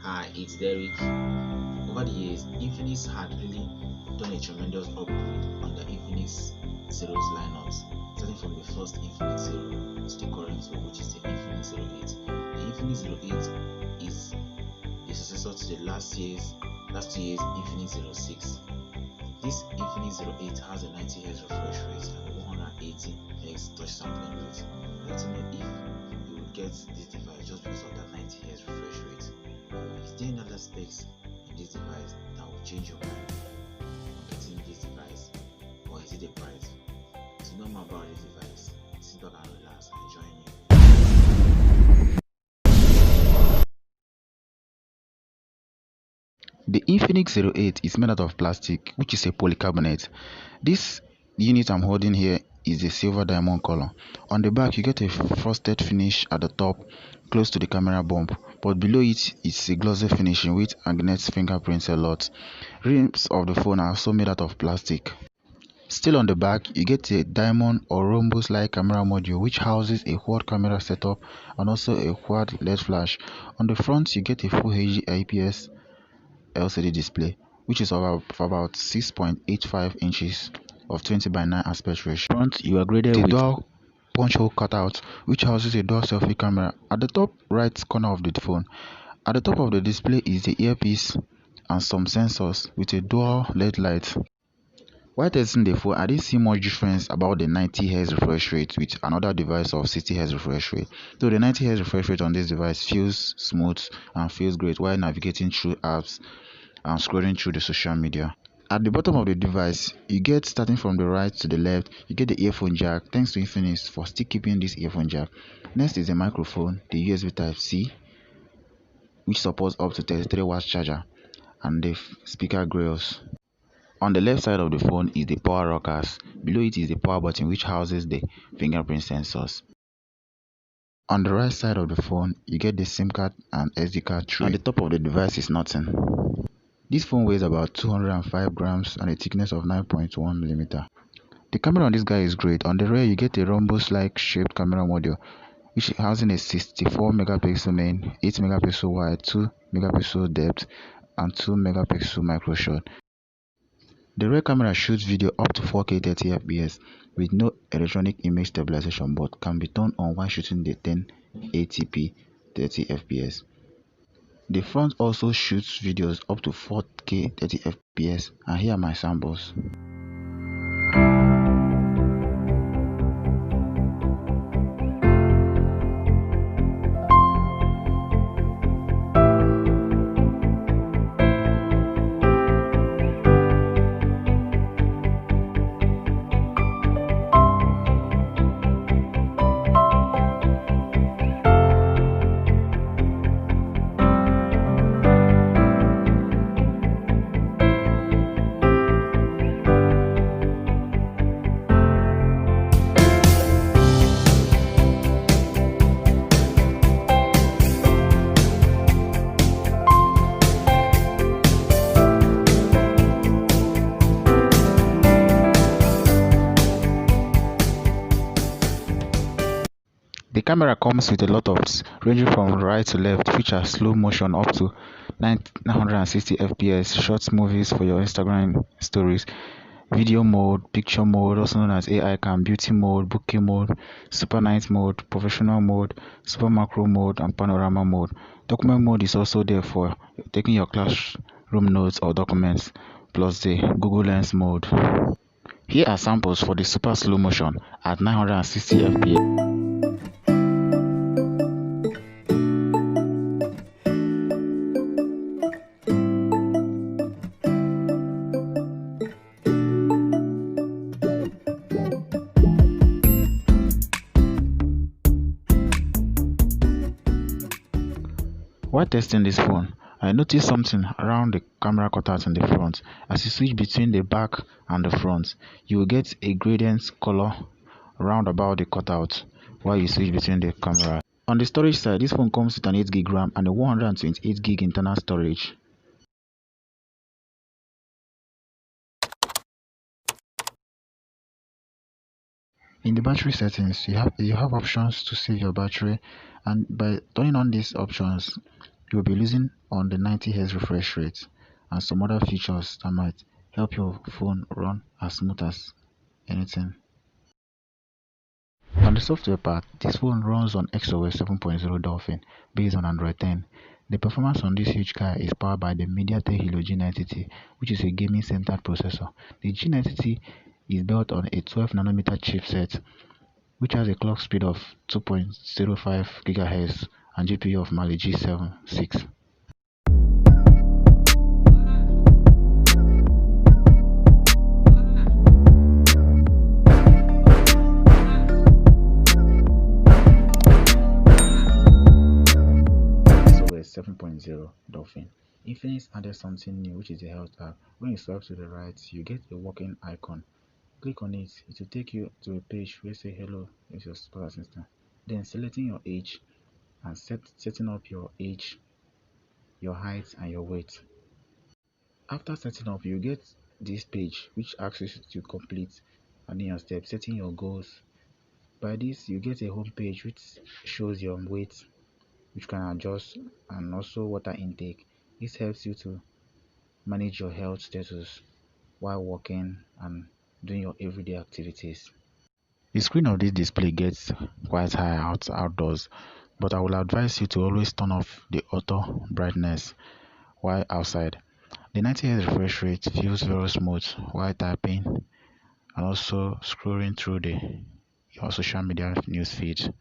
Hi, it's Derek. Over the years, Infinix had really done a tremendous upgrade on the Infinix Zero's lineups, starting from the first Infinix Zero to the current one, which is the Infinix Zero 8. The Infinix Zero 8 is the successor to the last two years Infinix Zero 6. This Infinix Zero 8 has a 90Hz refresh rate and 180Hz touch sampling rate. I'd like to know if you would get this device just because of that 90Hz refresh rate. Is there any other specs in this device that will change your mind on getting this device, or is it the price? To know more about this device, sit back and relax and join me. The Infinix Zero 8 is made out of plastic, which is a polycarbonate. This unit I'm holding here is a silver diamond color. On the back, you get a frosted finish at the top, close to the camera bump, but below it is a glossy finishing with Agnet's fingerprints a lot. Rims of the phone are also made out of plastic. Still on the back, you get a diamond or rhombus-like camera module which houses a quad camera setup and also a quad LED flash. On the front, you get a Full HD IPS LCD display, which is of about 6.85 inches of 20:9 aspect ratio. Front, you are graded with dual punch hole cutout, which houses a dual selfie camera at the top right corner of the phone. At the top of the display is the earpiece and some sensors with a dual LED light. While testing the phone, I didn't see much difference about the 90Hz refresh rate with another device of 60Hz refresh rate. So the 90Hz refresh rate on this device feels smooth and feels great while navigating through apps and scrolling through the social media. At the bottom of the device, you get, starting from the right to the left, you get the earphone jack. Thanks to Infinix for still keeping this earphone jack. Next is the microphone, the USB Type-C, which supports up to 33 watts charger, and the speaker grills. On the left side of the phone is the power rockers. Below it is the power button, which houses the fingerprint sensors. On the right side of the phone, you get the SIM card and SD card tray. At the top of the device is nothing. This phone weighs about 205 grams and a thickness of 9.1 mm. The camera on this guy is great. On the rear, you get a rhombus-like shaped camera module, which is housing a 64 megapixel main, 8 megapixel wide, 2 megapixel depth, and 2 megapixel micro shot. The rear camera shoots video up to 4K 30fps with no electronic image stabilization, but can be turned on while shooting the 1080p 30fps. The front also shoots videos up to 4K 30fps, and here are my samples. The camera comes with a lot of ranging from right to left, features slow motion up to 960 fps, short movies for your Instagram stories, video mode, picture mode, also known as AI cam, beauty mode, bokeh mode, super night mode, professional mode, super macro mode, and panorama mode. Document mode is also there for taking your classroom notes or documents, plus the Google Lens mode. Here are samples for the super slow motion at 960 fps. While testing this phone, I noticed something around the camera cutout in the front. As you switch between the back and the front, you will get a gradient color round about the cutout while you switch between the camera. On the storage side, this phone comes with an 8GB RAM and a 128GB internal storage. In the battery settings, you have options to save your battery, and by turning on these options, You'll be using on the 90Hz refresh rate and some other features that might help your phone run as smooth as anything. On the software part, this phone runs on XOS 7.0 Dolphin based on Android 10. The performance on this huge car is powered by the MediaTek Helio G90T, which is a gaming-centered processor. The G90T is built on a 12nm chipset, which has a clock speed of 2.05 GHz and GPU of Mali G76. XOS 7.0 Dolphin. Infinix added something new, which is a health app. When you swipe to the right, you get a walking icon. Click on it, it will take you to a page where say hello is your spot assistant. Then selecting your age and setting up your age, your height and your weight. After setting up, you get this page which asks you to complete and in your steps, setting your goals. By this, you get a home page which shows your weight, which can adjust, and also water intake. This helps you to manage your health status while working and doing your everyday activities. The screen of this display gets quite high outdoors, but I will advise you to always turn off the auto brightness while outside. The 90Hz refresh rate feels very smooth while typing and also scrolling through your social media news feed.